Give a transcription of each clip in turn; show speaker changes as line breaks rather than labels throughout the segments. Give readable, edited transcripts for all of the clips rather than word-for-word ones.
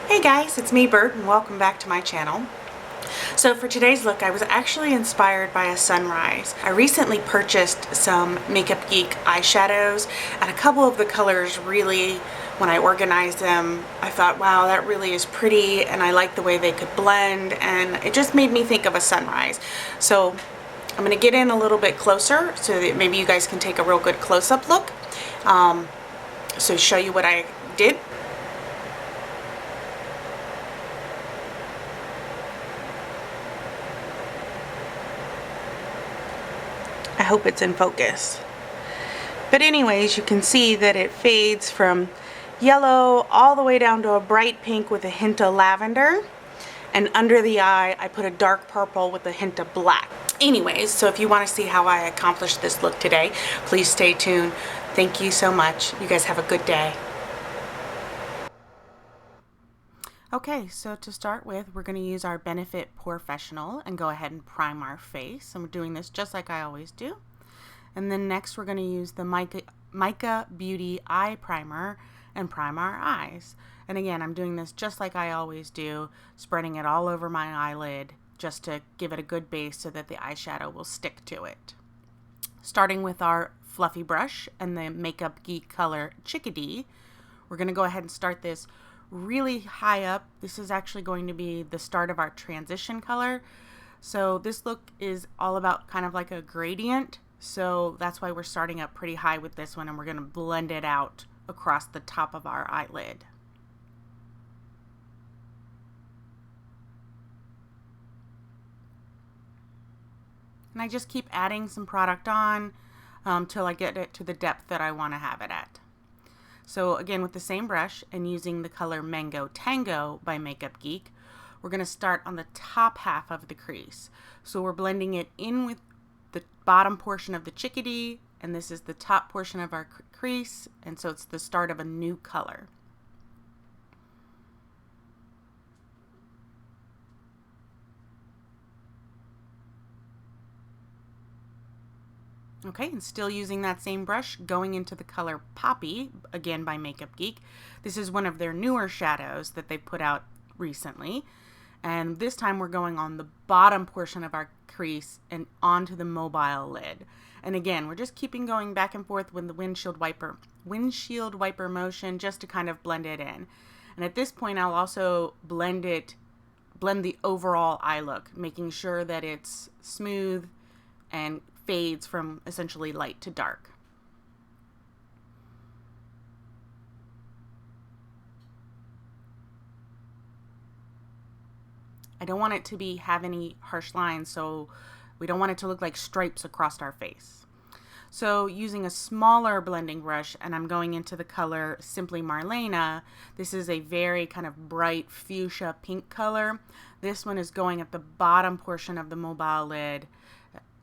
Hey guys, it's me Bert and welcome back to my channel. So for today's look, I was actually inspired by a sunrise. I recently purchased some Makeup Geek eyeshadows, and a couple of the colors really, when I organized them, I thought, wow, that really is pretty, and I like the way they could blend, and it just made me think of a sunrise. So I'm going to get in a little bit closer so that maybe you guys can take a real good close-up look. So show you what I did. I hope it's in focus. But anyways, you can see that it fades from yellow all the way down to a bright pink with a hint of lavender. And under the eye, I put a dark purple with a hint of black. Anyways, so if you want to see how I accomplished this look today, please stay tuned. Thank you so much. You guys have a good day. Okay, so to start with, we're going to use our Benefit Porefessional and go ahead and prime our face. And we're doing this just like I always do. And then next we're going to use the Mica Beauty Eye Primer and prime our eyes. And again, I'm doing this just like I always do, spreading it all over my eyelid just to give it a good base so that the eyeshadow will stick to it. Starting with our fluffy brush and the Makeup Geek color Chickadee, we're going to go ahead and start this really high up. This is actually going to be the start of our transition color. So this look is all about kind of like a gradient. So that's why we're starting up pretty high with this one, and we're going to blend it out across the top of our eyelid. And I just keep adding some product on till I get it to the depth that I want to have it at. So again, with the same brush and using the color Mango Tango by Makeup Geek, we're going to start on the top half of the crease. So we're blending it in with the bottom portion of the Chickadee, and this is the top portion of our crease, and so it's the start of a new color. Okay, and still using that same brush, going into the color Poppy, again by Makeup Geek. This is one of their newer shadows that they put out recently. And this time we're going on the bottom portion of our crease and onto the mobile lid. And again, we're just keeping going back and forth with the windshield wiper motion just to kind of blend it in. And at this point, I'll also blend the overall eye look, making sure that it's smooth and fades from essentially light to dark. I don't want it to have any harsh lines, so we don't want it to look like stripes across our face. So using a smaller blending brush, and I'm going into the color Simply Marlena. This is a very kind of bright fuchsia pink color. This one is going at the bottom portion of the mobile lid,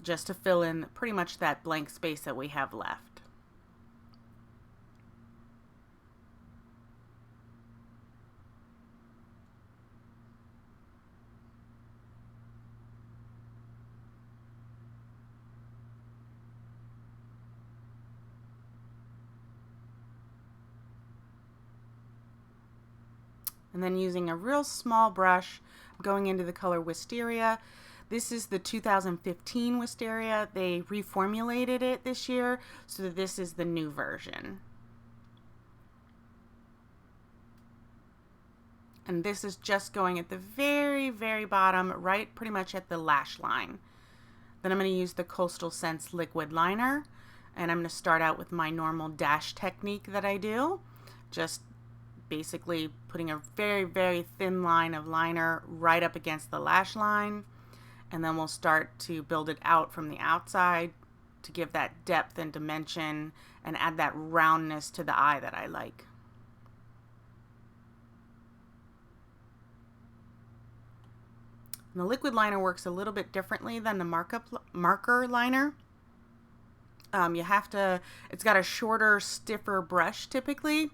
just to fill in pretty much that blank space that we have left. And then using a real small brush, going into the color Wisteria. This is the 2015 Wisteria. They reformulated it this year, so that this is the new version. And this is just going at the very, very bottom, right pretty much at the lash line. Then I'm going to use the Coastal Scents liquid liner, and I'm going to start out with my normal dash technique that I do. Just basically putting a very, very thin line of liner right up against the lash line. And then we'll start to build it out from the outside to give that depth and dimension and add that roundness to the eye that I like. And the liquid liner works a little bit differently than the marker liner. It's got a shorter, stiffer brush typically.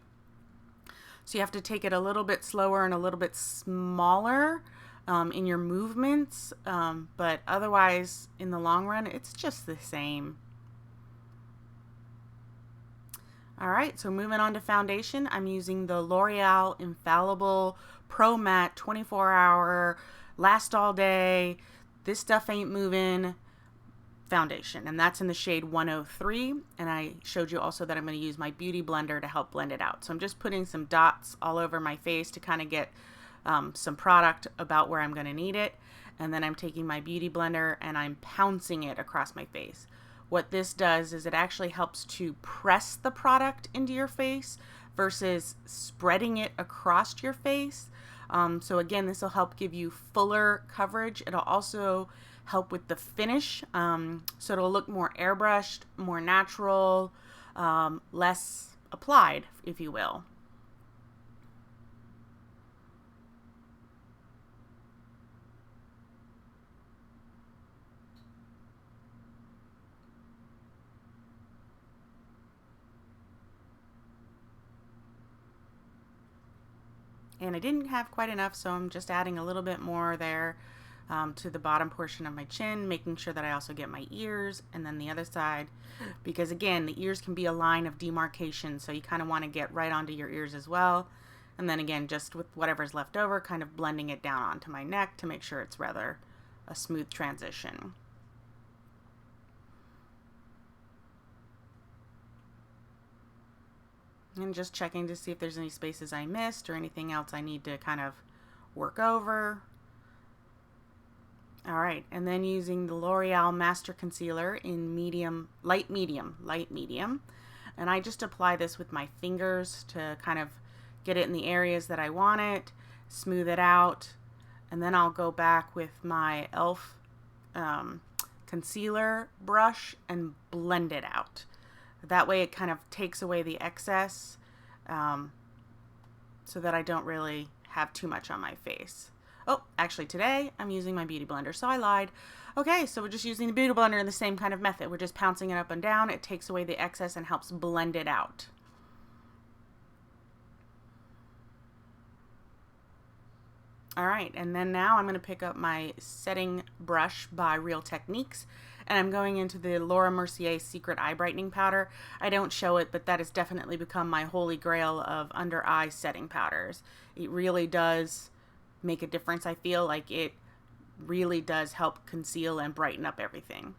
So you have to take it a little bit slower and a little bit smaller in your movements, but otherwise in the long run it's just the same. All right, so moving on to foundation, I'm using the L'Oreal Infallible Pro Matte 24-hour, last all day, this stuff ain't moving foundation, and that's in the shade 103. And I showed you also that I'm going to use my beauty blender to help blend it out. So I'm just putting some dots all over my face to kind of get some product about where I'm going to need it. And then I'm taking my beauty blender and I'm pouncing it across my face. What this does is it actually helps to press the product into your face versus spreading it across your face. So again, this will help give you fuller coverage. It'll also help with the finish. So it'll look more airbrushed, more natural, less applied, if you will. And I didn't have quite enough, so I'm just adding a little bit more there to the bottom portion of my chin, making sure that I also get my ears and then the other side, because again, the ears can be a line of demarcation, so you kind of want to get right onto your ears as well. And then again, just with whatever's left over, kind of blending it down onto my neck to make sure it's rather a smooth transition. And just checking to see if there's any spaces I missed or anything else I need to kind of work over. All right, and then using the L'Oreal Master Concealer in medium, light medium. And I just apply this with my fingers to kind of get it in the areas that I want it, smooth it out, and then I'll go back with my e.l.f. Concealer brush and blend it out. That way it kind of takes away the excess so that I don't really have too much on my face. Oh, actually today I'm using my beauty blender, so I lied. Okay, so we're just using the beauty blender in the same kind of method. We're just pouncing it up and down. It takes away the excess and helps blend it out. All right, and then now I'm going to pick up my setting brush by Real Techniques, and I'm going into the Laura Mercier Secret Eye Brightening Powder. I don't show it, but that has definitely become my holy grail of under eye setting powders. It really does make a difference. I feel like it really does help conceal and brighten up everything.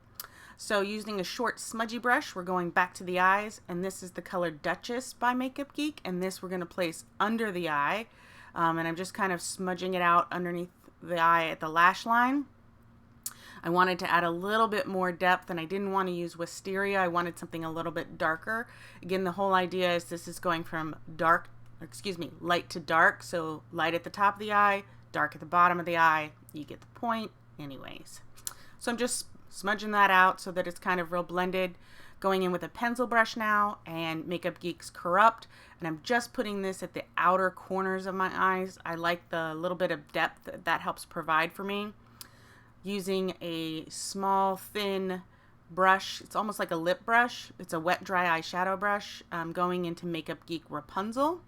So using a short smudgy brush, we're going back to the eyes, and this is the color Duchess by Makeup Geek, and this we're going to place under the eye. And I'm just kind of smudging it out underneath the eye at the lash line. I wanted to add a little bit more depth, and I didn't want to use Wisteria. I wanted something a little bit darker. Again, the whole idea is this is going from light to dark. So light at the top of the eye, dark at the bottom of the eye. You get the point anyways. So I'm just smudging that out so that it's kind of real blended. Going in with a pencil brush now and Makeup Geek's Corrupt, and I'm just putting this at the outer corners of my eyes. I like the little bit of depth that helps provide for me. Using a small thin brush, it's almost like a lip brush. It's a wet dry eyeshadow brush. Going into Makeup Geek Rapunzel.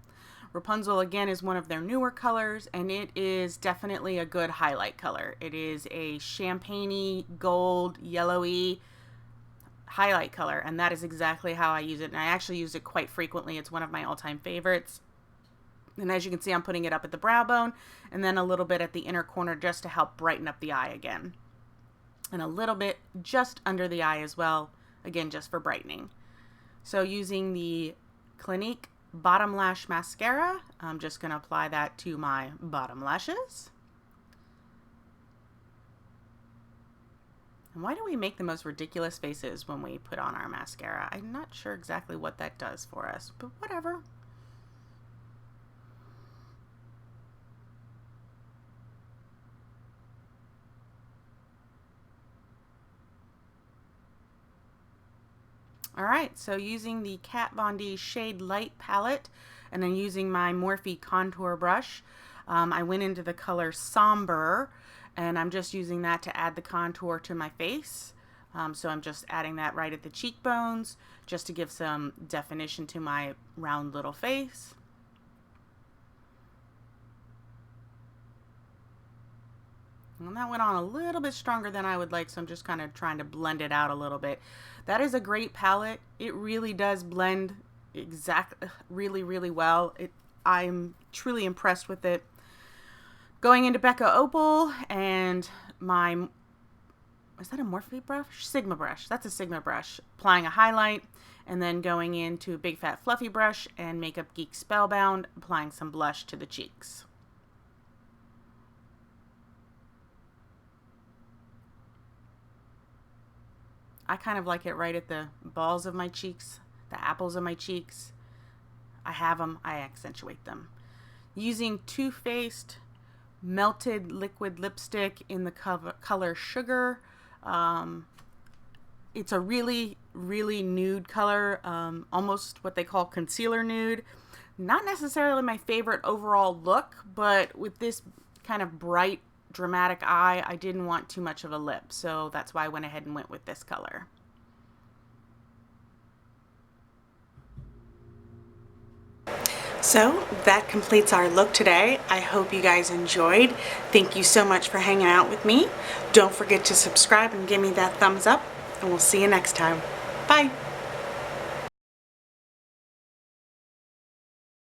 Rapunzel again is one of their newer colors, and it is definitely a good highlight color. It is a champagne-y, gold, yellowy highlight color, and that is exactly how I use it, and I actually use it quite frequently. It's one of my all-time favorites. And as you can see, I'm putting it up at the brow bone and then a little bit at the inner corner just to help brighten up the eye again, and a little bit just under the eye as well, again just for brightening. So using the Clinque Bottom Lash Mascara, I'm just going to apply that to my bottom lashes. And why do we make the most ridiculous faces when we put on our mascara? I'm not sure exactly what that does for us, but whatever. All right, so using the Kat Von D Shade Light palette, and then using my Morphe contour brush, I went into the color Sombre, and I'm just using that to add the contour to my face. So I'm just adding that right at the cheekbones just to give some definition to my round little face. And that went on a little bit stronger than I would like, so I'm just kind of trying to blend it out a little bit. That is a great palette. It really does blend really well. I'm truly impressed with it. Going into Becca Opal and my, is that a Morphe brush? Sigma brush. That's a Sigma brush. Applying a highlight, and then going into a big fat fluffy brush and Makeup Geek Spellbound, applying some blush to the cheeks. I kind of like it right at the balls of my cheeks, the apples of my cheeks. I have them, I accentuate them. Using Too Faced melted liquid lipstick in the color Sugar. It's a really nude color, almost what they call concealer nude. Not necessarily my favorite overall look, but with this kind of bright, dramatic eye, I didn't want too much of a lip, so that's why I went ahead and went with this color. So that completes our look today. I hope you guys enjoyed. Thank you so much for hanging out with me. Don't forget to subscribe and give me that thumbs up, and we'll see you next time. Bye.